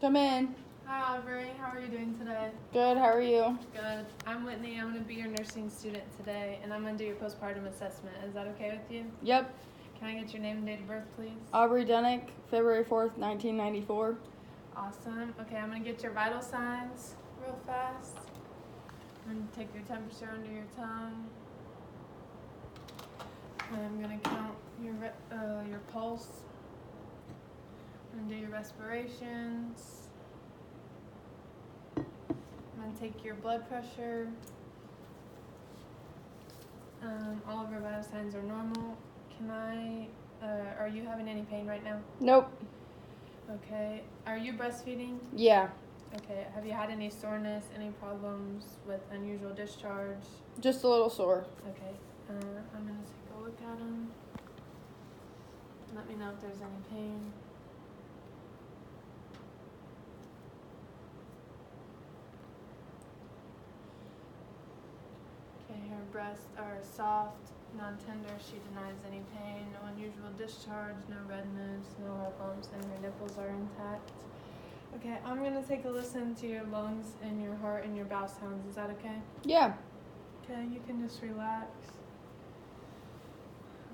Come in. Hi, Aubrey. How are you doing today? Good, how are you? Good. I'm Whitney. I'm going to be your nursing student today, and I'm going to do your postpartum assessment. Is that okay with you? Yep. Can I get your name and date of birth, please? Aubrey Dunnick, February 4th, 1994. Awesome. Okay, I'm going to get your vital signs real fast. I'm going to take your temperature under your tongue. And I'm going to count your pulse. I'm going to do your respirations. I'm going to take your blood pressure. All of your vital signs are normal. Are you having any pain right now? Nope. Okay. Are you breastfeeding? Yeah. Okay. Have you had any soreness, any problems with unusual discharge? Just a little sore. Okay. I'm going to take a look at them. Let me know if there's any pain. Okay, her breasts are soft, non-tender. She denies any pain, no unusual discharge, no redness, no heart bumps, and her nipples are intact. Okay, I'm going to take a listen to your lungs and your heart and your bowel sounds. Is that okay? Yeah. Okay, you can just relax.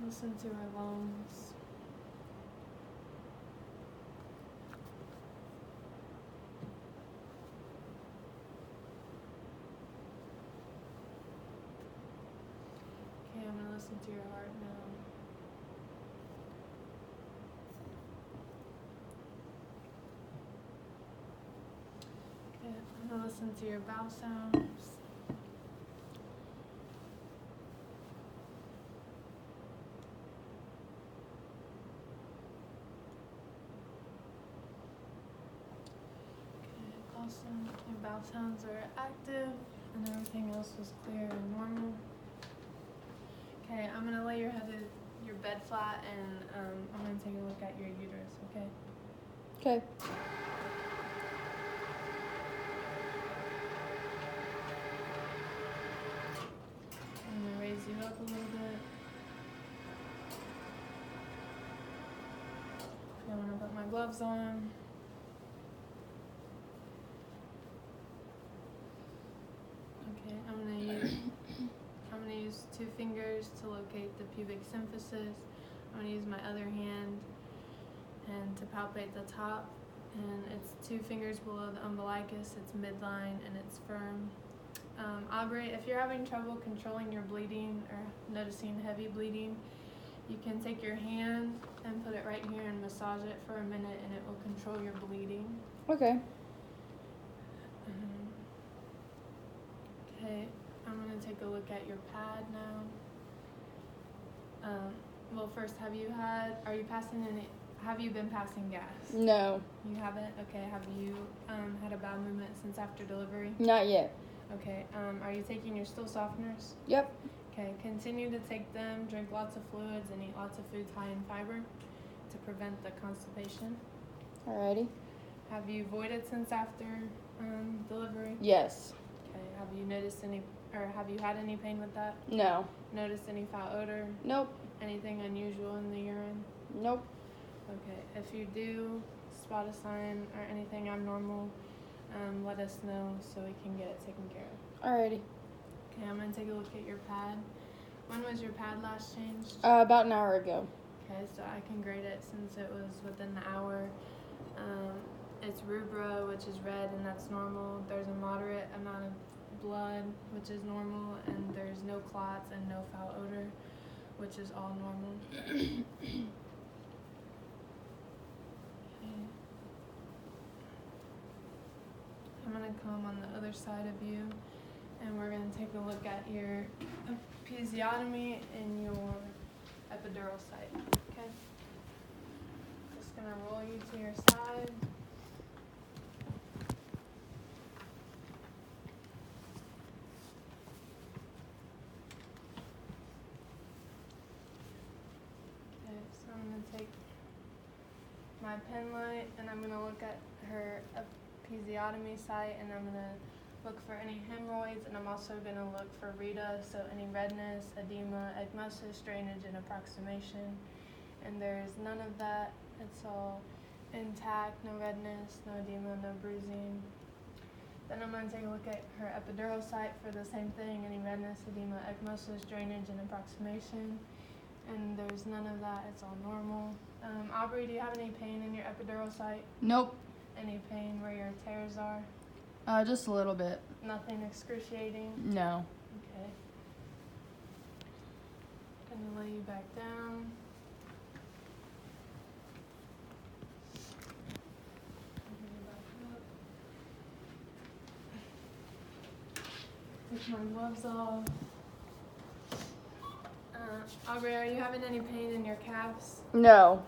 Listen to her lungs. Okay, I'm going to listen to your heart now. Okay, I'm going to listen to your bowel sounds. Okay, awesome. Your bowel sounds are active and everything else was clear and normal. Okay, I'm going to lay your bed flat and I'm going to take a look at your uterus, okay? Okay. I'm going to raise you up a little bit. I'm going to put my gloves on. Okay, I'm going to use 2 fingers to locate the pubic symphysis. I'm going to use my other hand and to palpate the top. And it's 2 fingers below the umbilicus. It's midline and it's firm. Aubrey, if you're having trouble controlling your bleeding or noticing heavy bleeding, you can take your hand and put it right here and massage it for a minute and it will control your bleeding. Okay. Okay, I'm going to take a look at your pad now. Well, first, have you been passing gas? No. You haven't? Okay, have you had a bowel movement since after delivery? Not yet. Okay, are you taking your stool softeners? Yep. Okay, continue to take them, drink lots of fluids, and eat lots of foods high in fiber to prevent the constipation. Alrighty. Have you voided since after delivery? Yes. Okay, have you had any pain with that? No. Noticed any foul odor? Nope. Anything unusual in the urine? Nope. Okay, if you do spot a sign or anything abnormal, let us know so we can get it taken care of. Alrighty. Okay, I'm going to take a look at your pad. When was your pad last changed? About an hour ago. Okay, so I can grade it since it was within the hour. It's rubra, which is red, and that's normal. There's a moderate amount of blood, which is normal, and there's no clots and no foul odor, which is all normal. Okay. I'm going to come on the other side of you, and we're going to take a look at your episiotomy and your epidural site. Okay? Just going to roll you to your side. Okay, so I'm going to take my pen light and I'm going to look at her episiotomy site, and I'm going to look for any hemorrhoids, and I'm also going to look for reta, so any redness, edema, ecmosis, drainage, and approximation. And there's none of that. It's all intact, no redness, no edema, no bruising. Then I'm going to take a look at her epidural site for the same thing, any redness, edema, ecmosis, drainage, and approximation. And there's none of that, it's all normal. Aubrey, do you have any pain in your epidural site? Nope. Any pain where your tears are? Just a little bit. Nothing excruciating? No. Okay. Gonna lay you back down. Bring you back up. Take my gloves off. Aubrey, are you having any pain in your calves? No.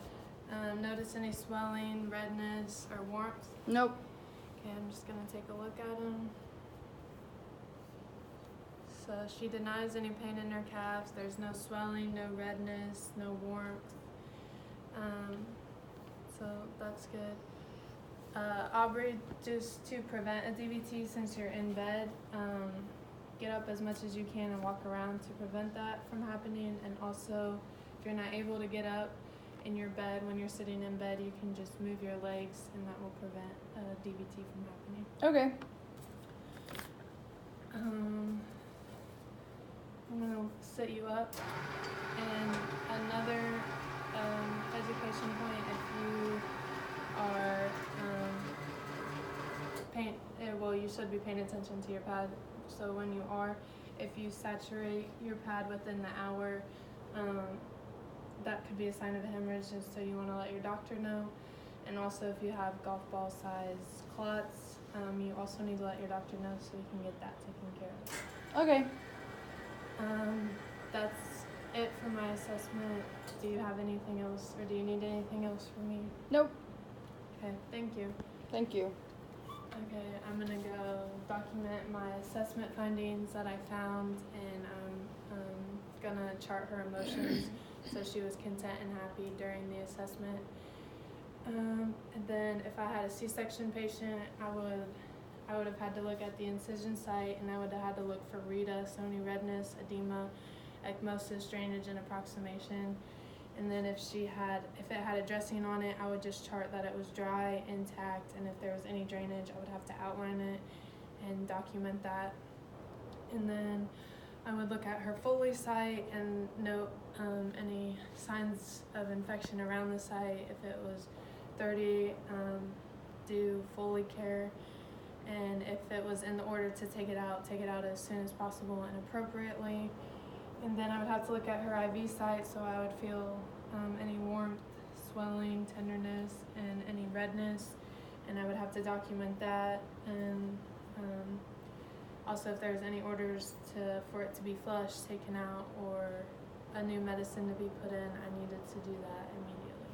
Notice any swelling, redness, or warmth? Nope. Okay, I'm just gonna take a look at them. So she denies any pain in her calves. There's no swelling, no redness, no warmth. So that's good. Aubrey, just to prevent a DVT since you're in bed, get up as much as you can and walk around to prevent that from happening. And also, if you're not able to get up in your bed when you're sitting in bed, you can just move your legs, and that will prevent a DVT from happening. Okay. I'm gonna sit you up, and another education point: if you are you should be paying attention to your pad. So when you are, if you saturate your pad within the hour, that could be a sign of a hemorrhage, and so you want to let your doctor know. And also, if you have golf ball size clots, you also need to let your doctor know so you can get that taken care of. Okay. That's it for my assessment. Do you have anything else, or do you need anything else from me? Nope. Okay, thank you. Thank you. Okay, I'm gonna go document my assessment findings that I found, and I'm gonna chart her emotions so she was content and happy during the assessment. And then if I had a C-section patient, I would have had to look at the incision site, and I would have had to look for RETA, so any redness, edema, ecmosis, drainage, and approximation. And then if it had a dressing on it, I would just chart that it was dry, intact, and if there was any drainage, I would have to outline it and document that. And then I would look at her Foley site and note any signs of infection around the site. If it was 30, do Foley care. And if it was in the order to take it out as soon as possible and appropriately. And then I would have to look at her IV site, so I would feel any warmth, swelling, tenderness, and any redness. And I would have to document that. And also, if there's any orders for it to be flushed, taken out, or a new medicine to be put in, I needed to do that immediately.